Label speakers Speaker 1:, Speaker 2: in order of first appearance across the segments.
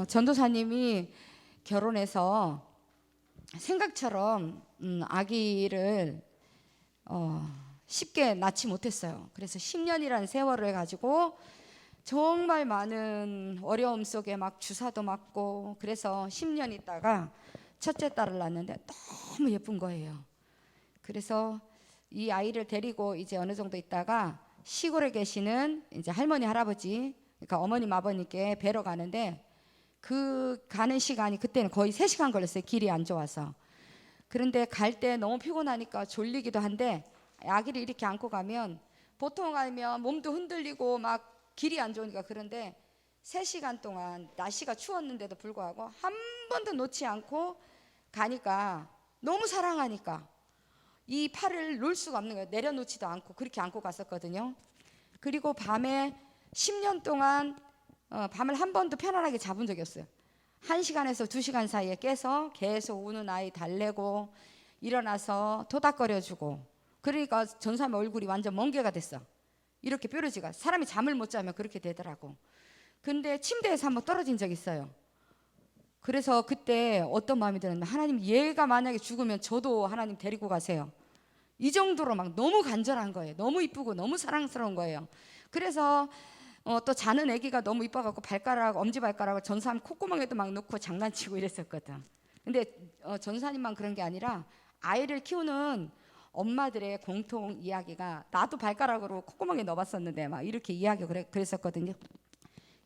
Speaker 1: 전도사님이 결혼해서 생각처럼 아기를 쉽게 낳지 못했어요. 그래서 10년이라는 세월을 가지고 정말 많은 어려움 속에 막 주사도 맞고, 그래서 10년 있다가 첫째 딸을 낳았는데 너무 예쁜 거예요. 그래서 이 아이를 데리고 이제 어느 정도 있다가 시골에 계시는 이제 할머니 할아버지, 그러니까 어머님 아버님께 뵈러 가는데, 그 가는 시간이 그때는 거의 3시간 걸렸어요. 길이 안 좋아서. 그런데 갈 때 너무 피곤하니까 졸리기도 한데, 아기를 이렇게 안고 가면 보통 가면 몸도 흔들리고 막 길이 안 좋으니까. 그런데 3시간 동안 날씨가 추웠는데도 불구하고 한 번도 놓지 않고 가니까, 너무 사랑하니까 이 팔을 놓을 수가 없는 거예요. 내려놓지도 않고 그렇게 안고 갔었거든요. 그리고 밤에 10년 동안 밤을 한 번도 편안하게 잡은 적이 없어요. 1시간에서 2시간 사이에 깨서 계속 우는 아이 달래고, 일어나서 토닥거려주고, 그러니까 전사의 얼굴이 완전 멍게가 됐어. 이렇게 뾰루지가, 사람이 잠을 못 자면 그렇게 되더라고. 근데 침대에서 한번 떨어진 적이 있어요. 그래서 그때 어떤 마음이 들었냐면, 하나님, 얘가 만약에 죽으면 저도 하나님 데리고 가세요. 이 정도로 막 너무 간절한 거예요. 너무 이쁘고 너무 사랑스러운 거예요. 그래서 또 자는 아기가 너무 이뻐갖고 엄지발가락을 전사님 콧구멍에도 막 넣고 장난치고 이랬었거든. 근데 전사님만 그런 게 아니라 아이를 키우는 엄마들의 공통 이야기가, 나도 발가락으로 콧구멍에 넣어봤었는데 막 이렇게 그랬었거든요.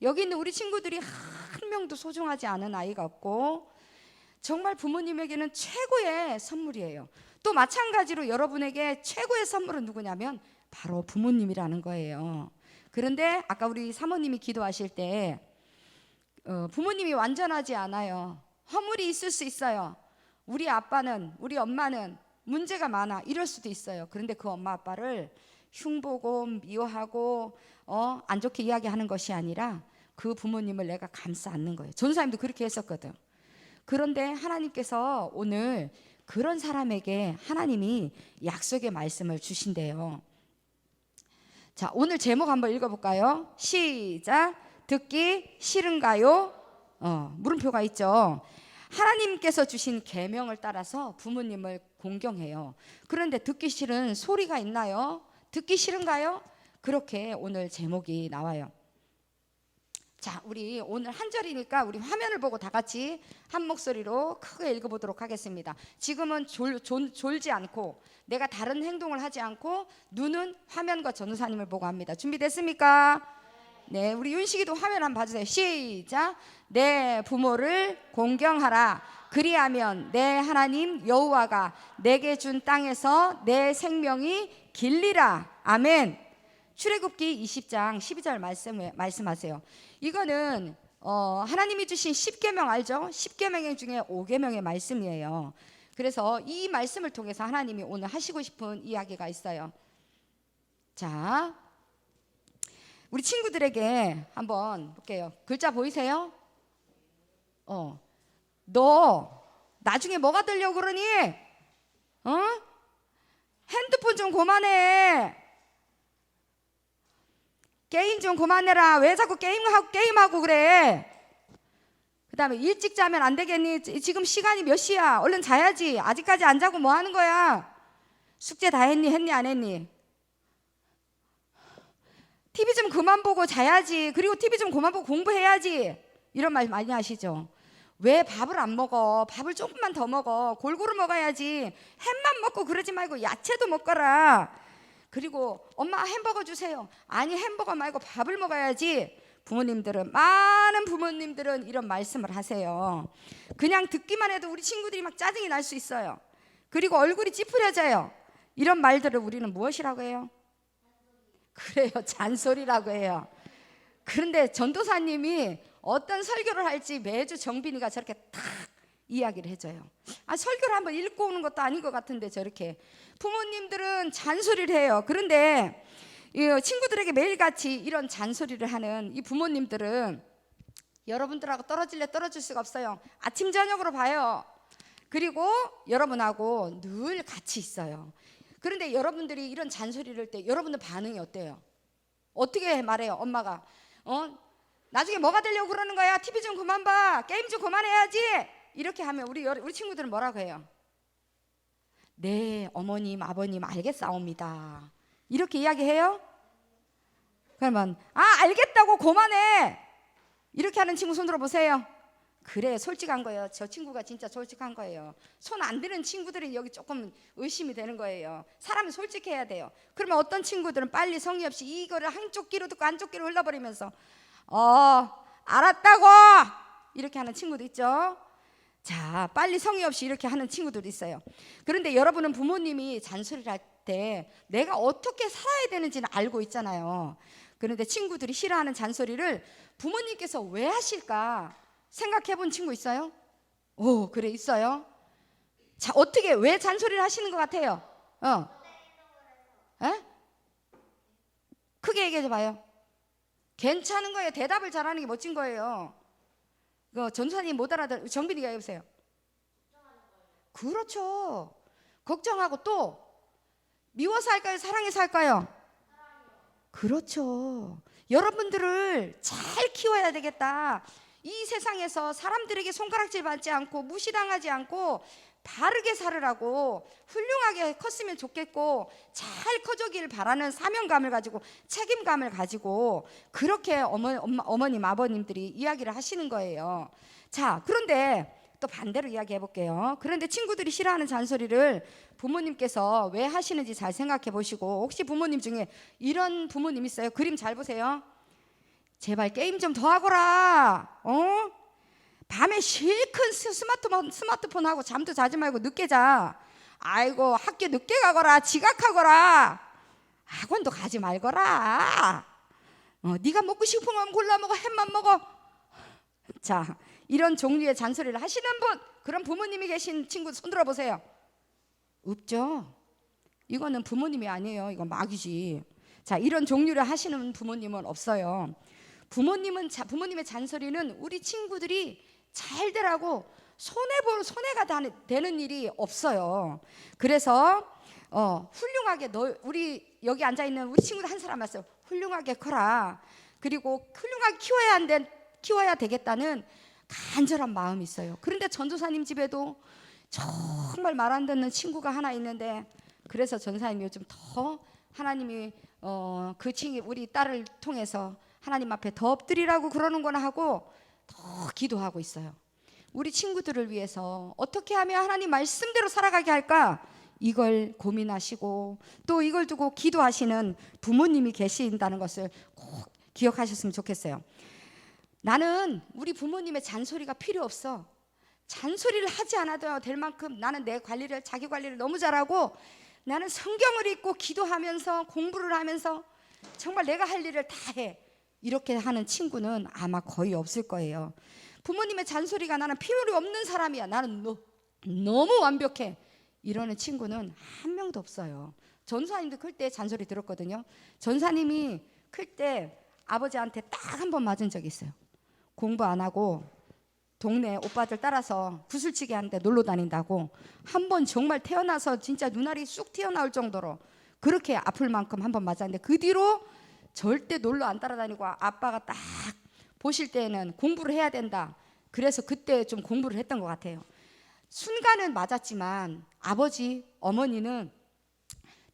Speaker 1: 여기 있는 우리 친구들이 한 명도 소중하지 않은 아이가 없고, 정말 부모님에게는 최고의 선물이에요. 또 마찬가지로 여러분에게 최고의 선물은 누구냐면 바로 부모님이라는 거예요. 그런데 아까 우리 사모님이 기도하실 때 부모님이 완전하지 않아요. 허물이 있을 수 있어요. 우리 아빠는, 우리 엄마는 문제가 많아, 이럴 수도 있어요. 그런데 그 엄마 아빠를 흉보고 미워하고 안 좋게 이야기하는 것이 아니라 그 부모님을 내가 감싸 안는 거예요. 전사님도 그렇게 했었거든. 그런데 하나님께서 오늘 그런 사람에게 하나님이 약속의 말씀을 주신대요. 자, 오늘 제목 한번 읽어볼까요? 시작. 듣기 싫은가요? 물음표가 있죠. 하나님께서 주신 계명을 따라서 부모님을 공경해요. 그런데 듣기 싫은 소리가 있나요? 듣기 싫은가요? 그렇게 오늘 제목이 나와요. 자, 우리 오늘 한 절이니까 우리 화면을 보고 다 같이 한 목소리로 크게 읽어보도록 하겠습니다. 지금은 졸지 않고, 내가 다른 행동을 하지 않고 눈은 화면과 전도사님을 보고 합니다. 준비됐습니까? 네, 우리 윤식이도 화면 한번 봐주세요. 시작. 내 부모를 공경하라. 그리하면 내 하나님 여호와가 내게 준 땅에서 내 생명이 길리라. 아멘. 출애굽기 20장 12절 말씀하세요. 이거는 하나님이 주신 10계명 알죠? 10계명 중에 5계명의 말씀이에요. 그래서 이 말씀을 통해서 하나님이 오늘 하시고 싶은 이야기가 있어요. 자, 우리 친구들에게 한번 볼게요. 글자 보이세요? 너 나중에 뭐가 되려고 그러니? 핸드폰 좀 그만해. 게임 좀 그만해라. 왜 자꾸 게임하고 그래? 그 다음에 일찍 자면 안 되겠니? 지금 시간이 몇 시야? 얼른 자야지. 아직까지 안 자고 뭐 하는 거야? 숙제 다 했니 안 했니? TV 좀 그만 보고 자야지. 그리고 TV 좀 그만 보고 공부해야지. 이런 말 많이 하시죠? 왜 밥을 안 먹어? 밥을 조금만 더 먹어. 골고루 먹어야지. 햄만 먹고 그러지 말고 야채도 먹거라. 그리고 엄마 햄버거 주세요. 아니, 햄버거 말고 밥을 먹어야지. 많은 부모님들은 이런 말씀을 하세요. 그냥 듣기만 해도 우리 친구들이 막 짜증이 날 수 있어요. 그리고 얼굴이 찌푸려져요. 이런 말들을 우리는 무엇이라고 해요? 그래요, 잔소리라고 해요. 그런데 전도사님이 어떤 설교를 할지 매주 정빈이가 저렇게 탁 이야기를 해줘요. 설교를 한번 읽고 오는 것도 아닌 것 같은데 저렇게 부모님들은 잔소리를 해요. 그런데 친구들에게 매일같이 이런 잔소리를 하는 이 부모님들은 여러분들하고 떨어질래 떨어질 수가 없어요. 아침 저녁으로 봐요. 그리고 여러분하고 늘 같이 있어요. 그런데 여러분들이 이런 잔소리를 할 때 여러분들 반응이 어때요? 어떻게 말해요? 엄마가 나중에 뭐가 되려고 그러는 거야? TV 좀 그만 봐. 게임 좀 그만해야지. 이렇게 하면 우리 친구들은 뭐라고 해요? 네, 어머님, 아버님 알겠사옵니다. 이렇게 이야기해요? 그러면 알겠다고 그만해. 이렇게 하는 친구 손 들어보세요. 그래, 솔직한 거예요. 저 친구가 진짜 솔직한 거예요. 손 안 드는 친구들이 여기 조금 의심이 되는 거예요. 사람이 솔직해야 돼요. 그러면 어떤 친구들은 빨리 성의 없이 이거를 한쪽 귀로 듣고 한쪽 귀로 흘러버리면서 알았다고 이렇게 하는 친구도 있죠. 자, 빨리 성의 없이 이렇게 하는 친구들도 있어요. 그런데 여러분은 부모님이 잔소리를 할 때 내가 어떻게 살아야 되는지는 알고 있잖아요. 그런데 친구들이 싫어하는 잔소리를 부모님께서 왜 하실까 생각해 본 친구 있어요? 오, 그래, 있어요. 자, 어떻게 왜 잔소리를 하시는 것 같아요? 에? 크게 얘기해 봐요. 괜찮은 거예요. 대답을 잘하는 게 멋진 거예요. 전사님 못 알아들. 정빈이가 해보세요. 그렇죠. 걱정하고 또 미워서 할까요? 사랑해서 할까요? 그렇죠. 여러분들을 잘 키워야 되겠다. 이 세상에서 사람들에게 손가락질 받지 않고 무시당하지 않고 바르게 살으라고 훌륭하게 컸으면 좋겠고 잘 커져길 바라는 사명감을 가지고 책임감을 가지고 그렇게 어머님 아버님들이 이야기를 하시는 거예요. 자, 그런데 또 반대로 이야기해 볼게요. 그런데 친구들이 싫어하는 잔소리를 부모님께서 왜 하시는지 잘 생각해 보시고, 혹시 부모님 중에 이런 부모님 있어요? 그림 잘 보세요. 제발 게임 좀 더 하거라. 밤에 실컷 스마트폰 하고 잠도 자지 말고 늦게 자. 아이고, 학교 늦게 가거라. 지각하거라. 학원도 가지 말거라. 네가 먹고 싶으면 골라 먹어. 햄만 먹어. 자, 이런 종류의 잔소리를 하시는 분, 그런 부모님이 계신 친구 손 들어보세요. 없죠? 이거는 부모님이 아니에요. 이건 마귀지. 자, 이런 종류를 하시는 부모님은 없어요. 부모님의 잔소리는 우리 친구들이 잘 되라고 손해가 되는 일이 없어요. 그래서 훌륭하게 우리 여기 앉아 있는 우리 친구들 한 사람 왔어요. 훌륭하게 커라. 그리고 훌륭하게 키워야 되겠다는 간절한 마음이 있어요. 그런데 전도사님 집에도 정말 말 안 듣는 친구가 하나 있는데, 그래서 전도사님이 요즘 더 하나님이 우리 딸을 통해서 하나님 앞에 더 엎드리라고 그러는구나 하고 더 기도하고 있어요. 우리 친구들을 위해서 어떻게 하면 하나님 말씀대로 살아가게 할까, 이걸 고민하시고 또 이걸 두고 기도하시는 부모님이 계신다는 것을 꼭 기억하셨으면 좋겠어요. 나는 우리 부모님의 잔소리가 필요 없어. 잔소리를 하지 않아도 될 만큼 나는 자기 관리를 너무 잘하고, 나는 성경을 읽고 기도하면서 공부를 하면서 정말 내가 할 일을 다 해. 이렇게 하는 친구는 아마 거의 없을 거예요. 부모님의 잔소리가 나는 필요 없는 사람이야. 나는 너무 완벽해. 이러는 친구는 한 명도 없어요. 전사님도 클 때 잔소리 들었거든요. 전사님이 클 때 아버지한테 딱 한 번 맞은 적이 있어요. 공부 안 하고 동네 오빠들 따라서 구슬치기 하는데 놀러 다닌다고 한 번 정말 태어나서 진짜 눈알이 쑥 튀어나올 정도로 그렇게 아플 만큼 한 번 맞았는데, 그 뒤로 절대 놀러 안 따라다니고 아빠가 딱 보실 때는 공부를 해야 된다. 그래서 그때 좀 공부를 했던 것 같아요. 순간은 맞았지만 아버지, 어머니는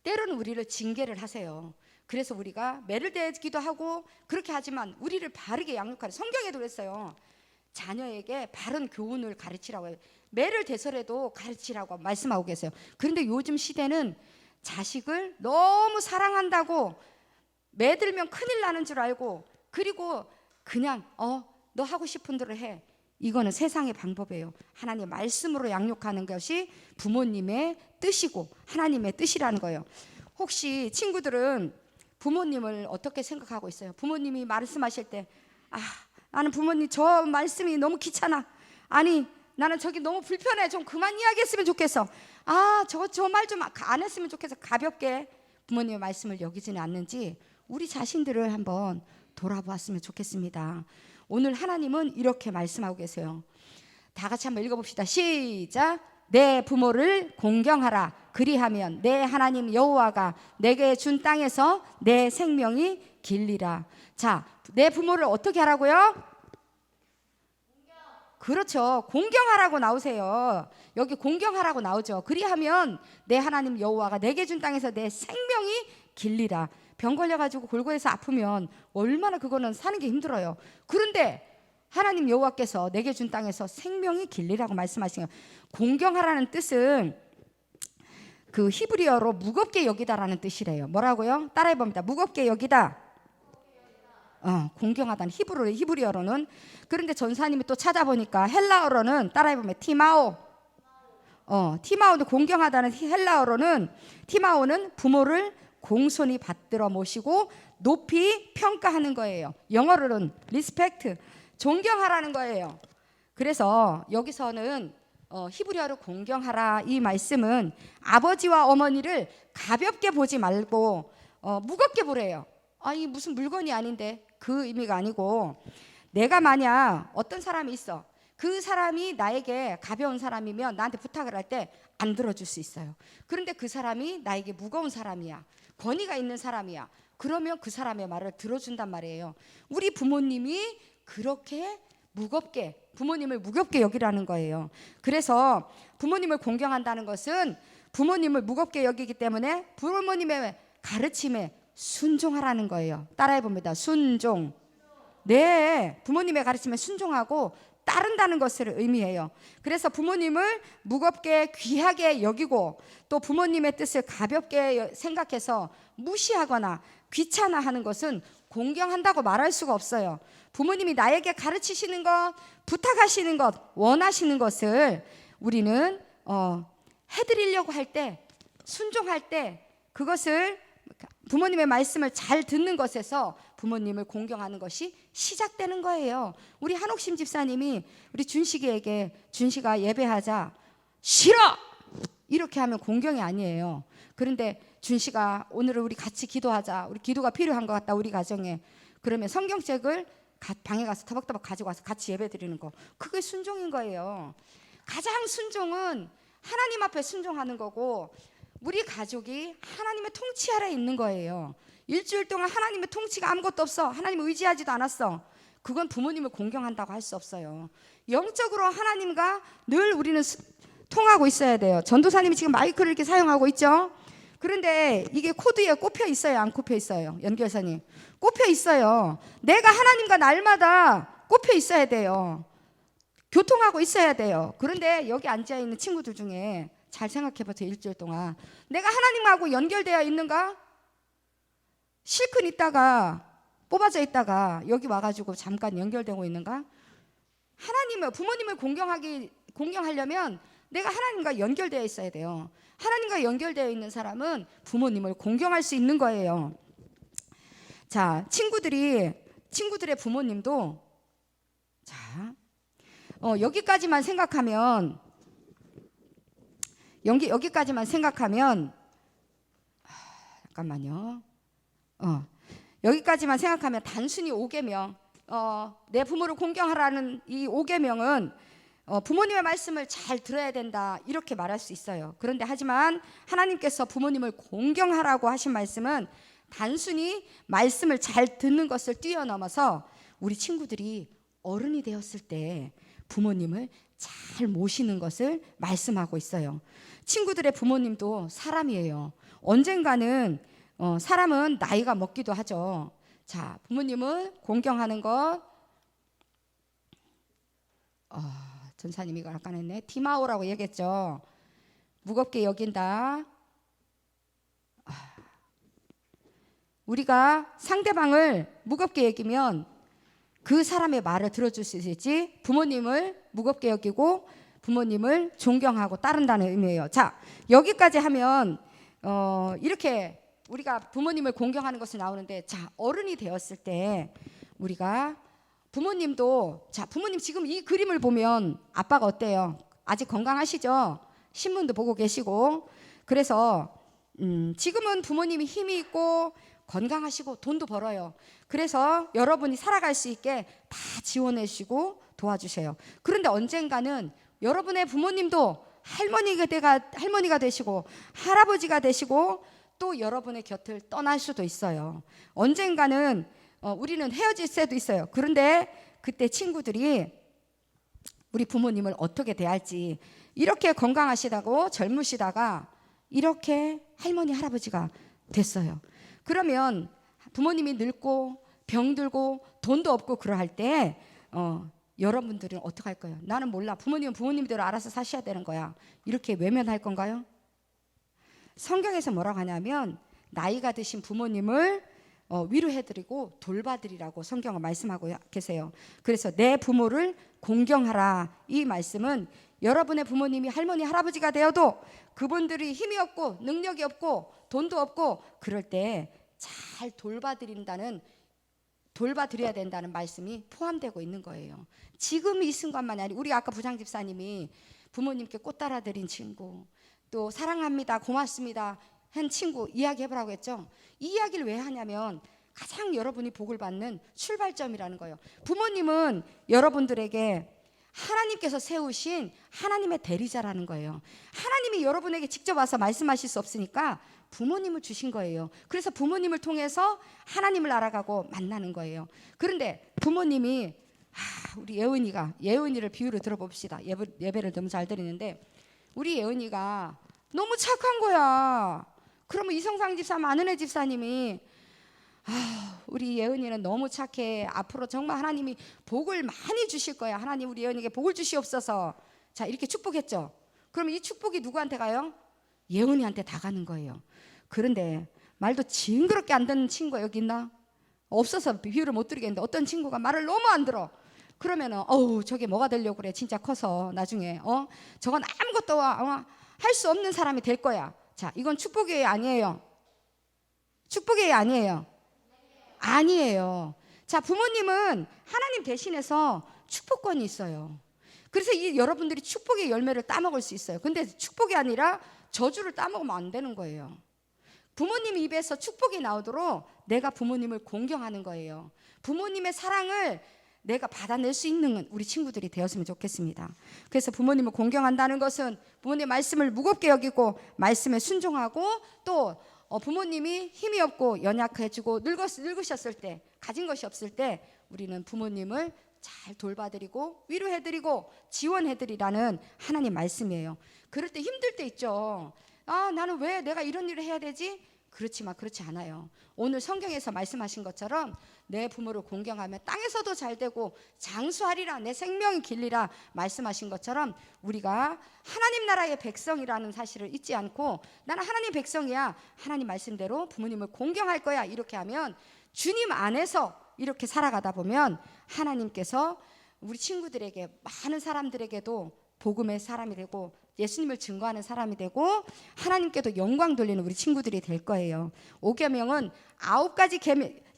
Speaker 1: 때로는 우리를 징계를 하세요. 그래서 우리가 매를 대기도 하고 그렇게 하지만 우리를 바르게 양육하는, 성경에도 그랬어요. 자녀에게 바른 교훈을 가르치라고 해요. 매를 대서라도 가르치라고 말씀하고 계세요. 그런데 요즘 시대는 자식을 너무 사랑한다고 매들면 큰일 나는 줄 알고, 그리고 그냥 너 하고 싶은 대로 해. 이거는 세상의 방법이에요. 하나님 말씀으로 양육하는 것이 부모님의 뜻이고 하나님의 뜻이라는 거예요. 혹시 친구들은 부모님을 어떻게 생각하고 있어요? 부모님이 말씀하실 때 나는 부모님 저 말씀이 너무 귀찮아. 아니 나는 저기 너무 불편해. 좀 그만 이야기했으면 좋겠어. 저 말 좀 안 했으면 좋겠어. 가볍게 부모님의 말씀을 여기지는 않는지 우리 자신들을 한번 돌아보았으면 좋겠습니다. 오늘 하나님은 이렇게 말씀하고 계세요. 다 같이 한번 읽어봅시다. 시작. 내 부모를 공경하라. 그리하면 내 하나님 여호와가 내게 준 땅에서 내 생명이 길리라. 자, 내 부모를 어떻게 하라고요? 그렇죠. 공경하라고 나오세요. 여기 공경하라고 나오죠. 그리하면 내 하나님 여호와가 내게 준 땅에서 내 생명이 길리라. 병 걸려가지고 골고에서 아프면 얼마나 그거는 사는 게 힘들어요. 그런데 하나님 여호와께서 내게 준 땅에서 생명이 길리라고 말씀하시는 거예요. 공경하라는 뜻은 그 히브리어로 무겁게 여기다라는 뜻이래요. 뭐라고요? 따라해 봅니다. 무겁게 여기다. 공경하다는 히브리어로는. 그런데 전사님이 또 찾아보니까 헬라어로는 따라해 보면 티마오. 티마오도 공경하다는 헬라어로는 티마오는 부모를 공손히 받들어 모시고 높이 평가하는 거예요. 영어로는 리스펙트, 존경하라는 거예요. 그래서 여기서는 히브리어로 공경하라 이 말씀은 아버지와 어머니를 가볍게 보지 말고 무겁게 보래요. 이 무슨 물건이 아닌데, 그 의미가 아니고, 내가 만약 어떤 사람이 있어, 그 사람이 나에게 가벼운 사람이면 나한테 부탁을 할 때 안 들어줄 수 있어요. 그런데 그 사람이 나에게 무거운 사람이야, 권위가 있는 사람이야, 그러면 그 사람의 말을 들어준단 말이에요. 우리 부모님이 그렇게 부모님을 무겁게 여기라는 거예요. 그래서 부모님을 공경한다는 것은 부모님을 무겁게 여기기 때문에 부모님의 가르침에 순종하라는 거예요. 따라해 봅니다. 순종. 네, 부모님의 가르침에 순종하고 따른다는 것을 의미해요. 그래서 부모님을 무겁게 귀하게 여기고 또 부모님의 뜻을 가볍게 생각해서 무시하거나 귀찮아하는 것은 공경한다고 말할 수가 없어요. 부모님이 나에게 가르치시는 것, 부탁하시는 것, 원하시는 것을 우리는 해드리려고 할 때, 순종할 때, 그것을 부모님의 말씀을 잘 듣는 것에서 부모님을 공경하는 것이 시작되는 거예요. 우리 한옥심 집사님이 우리 준식이가 예배하자 싫어! 이렇게 하면 공경이 아니에요. 그런데 준식아, 오늘은 우리 같이 기도하자. 우리 기도가 필요한 것 같다, 우리 가정에. 그러면 성경책을 방에 가서 터벅터벅 가지고 와서 같이 예배 드리는 거, 그게 순종인 거예요. 가장 순종은 하나님 앞에 순종하는 거고, 우리 가족이 하나님의 통치 아래에 있는 거예요. 일주일 동안 하나님의 통치가 아무것도 없어, 하나님을 의지하지도 않았어, 그건 부모님을 공경한다고 할 수 없어요. 영적으로 하나님과 늘 우리는 통하고 있어야 돼요. 전도사님이 지금 마이크를 이렇게 사용하고 있죠. 그런데 이게 코드에 꼽혀 있어요, 안 꼽혀 있어요? 연결선이 꼽혀 있어요. 내가 하나님과 날마다 꼽혀 있어야 돼요. 교통하고 있어야 돼요. 그런데 여기 앉아있는 친구들 중에 잘 생각해보세요. 일주일 동안 내가 하나님하고 연결되어 있는가? 실컷 있다가 뽑아져 있다가 여기 와가지고 잠깐 연결되고 있는가? 부모님을 공경하려면 내가 하나님과 연결되어 있어야 돼요. 하나님과 연결되어 있는 사람은 부모님을 공경할 수 있는 거예요. 자, 친구들의 부모님도 자, 여기까지만 생각하면 잠깐만요. 여기까지만 생각하면 단순히 5계명, 내 부모를 공경하라는 이 5계명은 부모님의 말씀을 잘 들어야 된다, 이렇게 말할 수 있어요. 그런데 하지만 하나님께서 부모님을 공경하라고 하신 말씀은 단순히 말씀을 잘 듣는 것을 뛰어넘어서 우리 친구들이 어른이 되었을 때 부모님을 잘 모시는 것을 말씀하고 있어요. 친구들의 부모님도 사람이에요. 언젠가는 사람은 나이가 먹기도 하죠. 자, 부모님을 공경하는 것, 전사님이 이거 아까 했네. 티마오라고 얘기했죠. 무겁게 여긴다. 우리가 상대방을 무겁게 여기면 그 사람의 말을 들어줄 수 있을지, 부모님을 무겁게 여기고 부모님을 존경하고 따른다는 의미예요. 자, 여기까지 하면 이렇게 우리가 부모님을 공경하는 것이 나오는데, 자, 어른이 되었을 때 우리가 부모님도, 자, 부모님 지금 이 그림을 보면 아빠가 어때요? 아직 건강하시죠? 신문도 보고 계시고. 그래서 지금은 부모님이 힘이 있고 건강하시고 돈도 벌어요. 그래서 여러분이 살아갈 수 있게 다 지원해 주시고 도와주세요. 그런데 언젠가는 여러분의 부모님도 할머니가 되시고 할아버지가 되시고 또 여러분의 곁을 떠날 수도 있어요. 언젠가는 우리는 헤어질 수도 있어요. 그런데 그때 친구들이 우리 부모님을 어떻게 대할지, 이렇게 건강하시다고 젊으시다가 이렇게 할머니 할아버지가 됐어요. 그러면 부모님이 늙고 병들고 돈도 없고 그러할 때 여러분들은 어떻게 할 거예요? 나는 몰라, 부모님은 부모님대로 알아서 사셔야 되는 거야, 이렇게 외면할 건가요? 성경에서 뭐라고 하냐면 나이가 드신 부모님을 위로해드리고 돌봐드리라고 성경은 말씀하고 계세요. 그래서 내 부모를 공경하라, 이 말씀은 여러분의 부모님이 할머니 할아버지가 되어도 그분들이 힘이 없고 능력이 없고 돈도 없고 그럴 때 잘 돌봐드려야 된다는 말씀이 포함되고 있는 거예요. 지금 이 순간만이 아니라 우리 아까 부장집사님이 부모님께 꽃 따라드린 친구, 또 사랑합니다 고맙습니다 한 친구 이야기해보라고 했죠. 이 이야기를 왜 하냐면 가장 여러분이 복을 받는 출발점이라는 거예요. 부모님은 여러분들에게 하나님께서 세우신 하나님의 대리자라는 거예요. 하나님이 여러분에게 직접 와서 말씀하실 수 없으니까 부모님을 주신 거예요. 그래서 부모님을 통해서 하나님을 알아가고 만나는 거예요. 그런데 부모님이 우리 예은이를 비유로 들어봅시다. 예배를 너무 잘 드리는데 우리 예은이가 너무 착한 거야. 그러면 이성상 집사, 마는혜 집사님이 우리 예은이는 너무 착해, 앞으로 정말 하나님이 복을 많이 주실 거야, 하나님 우리 예은이에게 복을 주시옵소서, 자 이렇게 축복했죠. 그러면 이 축복이 누구한테 가요? 예은이한테 다 가는 거예요. 그런데 말도 징그럽게 안 듣는 친구가 여기 있나? 없어서 비유를 못 드리겠는데 어떤 친구가 말을 너무 안 들어. 그러면은 저게 뭐가 되려고 그래, 진짜 커서 나중에 저건 아무것도 할 수 없는 사람이 될 거야. 자, 이건 축복이에요, 아니에요? 축복이에요, 아니에요? 아니에요. 자, 부모님은 하나님 대신해서 축복권이 있어요. 그래서 여러분들이 축복의 열매를 따먹을 수 있어요. 근데 축복이 아니라 저주를 따먹으면 안 되는 거예요. 부모님 입에서 축복이 나오도록 내가 부모님을 공경하는 거예요. 부모님의 사랑을 내가 받아낼 수 있는 우리 친구들이 되었으면 좋겠습니다. 그래서 부모님을 공경한다는 것은 부모님의 말씀을 무겁게 여기고 말씀에 순종하고, 또 부모님이 힘이 없고 연약해지고 늙으셨을 때, 가진 것이 없을 때 우리는 부모님을 잘 돌봐드리고 위로해드리고 지원해드리라는 하나님 말씀이에요. 그럴 때 힘들 때 있죠. 나는 왜 내가 이런 일을 해야 되지? 그렇지만 그렇지 않아요. 오늘 성경에서 말씀하신 것처럼 내 부모를 공경하면 땅에서도 잘 되고 장수하리라, 내 생명이 길리라 말씀하신 것처럼 우리가 하나님 나라의 백성이라는 사실을 잊지 않고 나는 하나님 백성이야, 하나님 말씀대로 부모님을 공경할 거야, 이렇게 하면 주님 안에서 이렇게 살아가다 보면 하나님께서 우리 친구들에게, 많은 사람들에게도 복음의 사람이 되고 예수님을 증거하는 사람이 되고 하나님께도 영광 돌리는 우리 친구들이 될 거예요. 5계명은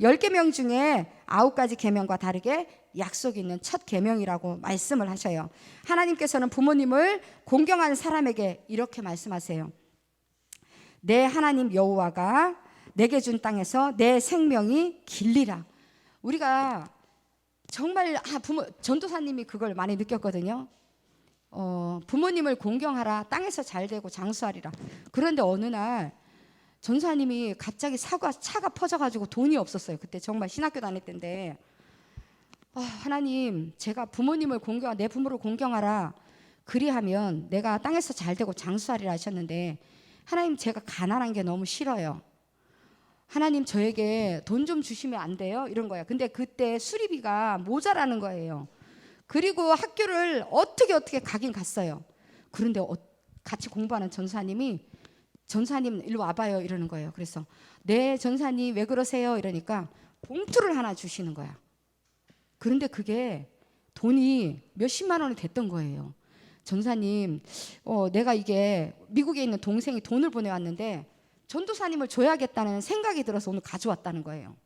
Speaker 1: 10계명 중에 9가지 계명과 다르게 약속이 있는 첫 계명이라고 말씀을 하셔요. 하나님께서는 부모님을 공경하는 사람에게 이렇게 말씀하세요. 내 하나님 여호와가 내게 준 땅에서 내 생명이 길리라. 우리가 정말 전도사님이 그걸 많이 느꼈거든요. 부모님을 공경하라, 땅에서 잘 되고 장수하리라. 그런데 어느 날 전사님이 갑자기 차가 퍼져가지고 돈이 없었어요. 그때 정말 신학교 다닐 때인데 하나님, 제가 부모님을 내 부모를 공경하라, 그리하면 내가 땅에서 잘 되고 장수하리라 하셨는데, 하나님 제가 가난한 게 너무 싫어요. 하나님 저에게 돈 좀 주시면 안 돼요? 이런 거야. 근데 그때 수리비가 모자라는 거예요. 그리고 학교를 어떻게 가긴 갔어요. 그런데 같이 공부하는 전사님 일로 와봐요 이러는 거예요. 그래서 네 전사님 왜 그러세요? 이러니까 봉투를 하나 주시는 거야. 그런데 그게 돈이 몇십만 원이 됐던 거예요. 전사님 내가 이게 미국에 있는 동생이 돈을 보내왔는데 전도사님을 줘야겠다는 생각이 들어서 오늘 가져왔다는 거예요.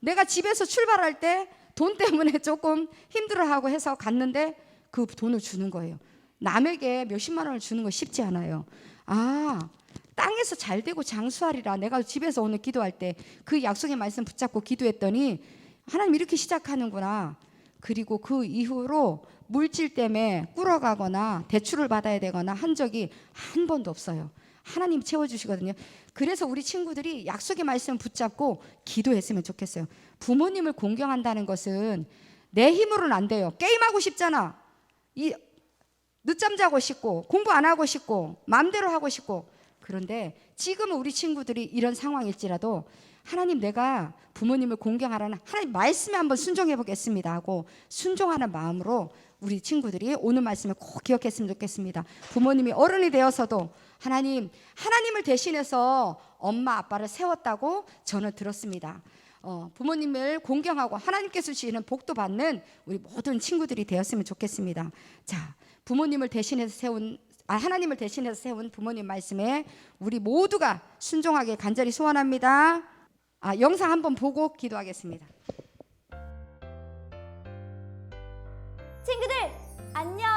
Speaker 1: 내가 집에서 출발할 때 돈 때문에 조금 힘들어하고 해서 갔는데 그 돈을 주는 거예요. 남에게 몇십만 원을 주는 거 쉽지 않아요. 땅에서 잘 되고 장수하리라. 내가 집에서 오늘 기도할 때 그 약속의 말씀 붙잡고 기도했더니 하나님 이렇게 시작하는구나. 그리고 그 이후로 물질 때문에 꿇어가거나 대출을 받아야 되거나 한 적이 한 번도 없어요. 하나님 채워주시거든요. 그래서 우리 친구들이 약속의 말씀 붙잡고 기도했으면 좋겠어요. 부모님을 공경한다는 것은 내 힘으로는 안 돼요. 게임하고 싶잖아. 늦잠 자고 싶고 공부 안 하고 싶고 마음대로 하고 싶고. 그런데 지금은 우리 친구들이 이런 상황일지라도 하나님, 내가 부모님을 공경하라는 하나님 말씀에 한번 순종해 보겠습니다 하고 순종하는 마음으로 우리 친구들이 오늘 말씀을 꼭 기억했으면 좋겠습니다. 부모님이 어른이 되어서도 하나님을 대신해서 엄마 아빠를 세웠다고 저는 들었습니다. 부모님을 공경하고 하나님께서 주시는 복도 받는 우리 모든 친구들이 되었으면 좋겠습니다. 자, 하나님을 대신해서 세운 부모님 말씀에 우리 모두가 순종하게 간절히 소원합니다. 영상 한번 보고 기도하겠습니다.
Speaker 2: 친구들 안녕.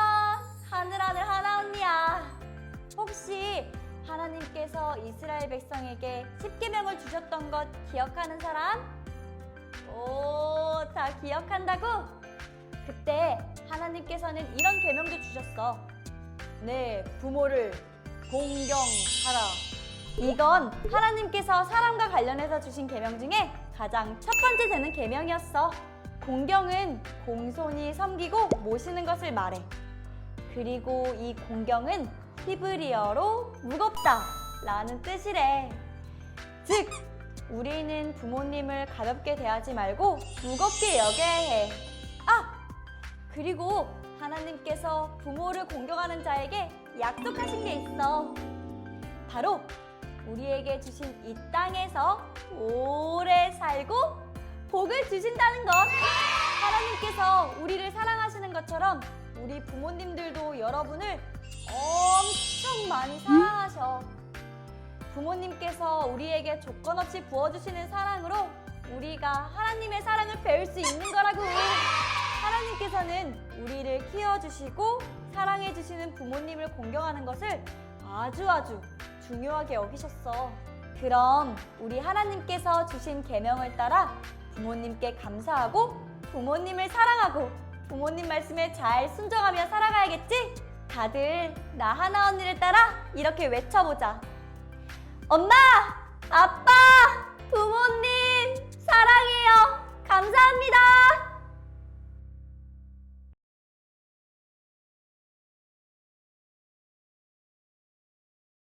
Speaker 2: 하늘하늘 하나언니야. 혹시 하나님께서 이스라엘 백성에게 10계명을 주셨던 것 기억하는 사람? 오, 다 기억한다고? 그때 하나님께서는 이런 계명도 주셨어. 내 부모를 공경하라. 이건 하나님께서 사람과 관련해서 주신 계명 중에 가장 첫 번째 되는 계명이었어. 공경은 공손히 섬기고 모시는 것을 말해. 그리고 이 공경은 히브리어로 무겁다 라는 뜻이래. 즉, 우리는 부모님을 가볍게 대하지 말고 무겁게 여겨야 해. 그리고 하나님께서 부모를 공경하는 자에게 약속하신 게 있어. 바로 우리에게 주신 이 땅에서 오래 살고 복을 주신다는 것. 하나님께서 우리를 사랑하시는 것처럼 우리 부모님들도 여러분을 엄청 많이 사랑하셔. 부모님께서 우리에게 조건 없이 부어주시는 사랑으로 우리가 하나님의 사랑을 배울 수 있는 거라고. 하나님께서는 우리를 키워주시고 사랑해주시는 부모님을 공경하는 것을 아주 중요하게 여기셨어. 그럼 우리 하나님께서 주신 계명을 따라 부모님께 감사하고 부모님을 사랑하고 부모님 말씀에 잘 순종하며 살아가야겠지? 다들 나 하나 언니를 따라 이렇게 외쳐보자. 엄마! 아빠! 부모님! 사랑해요!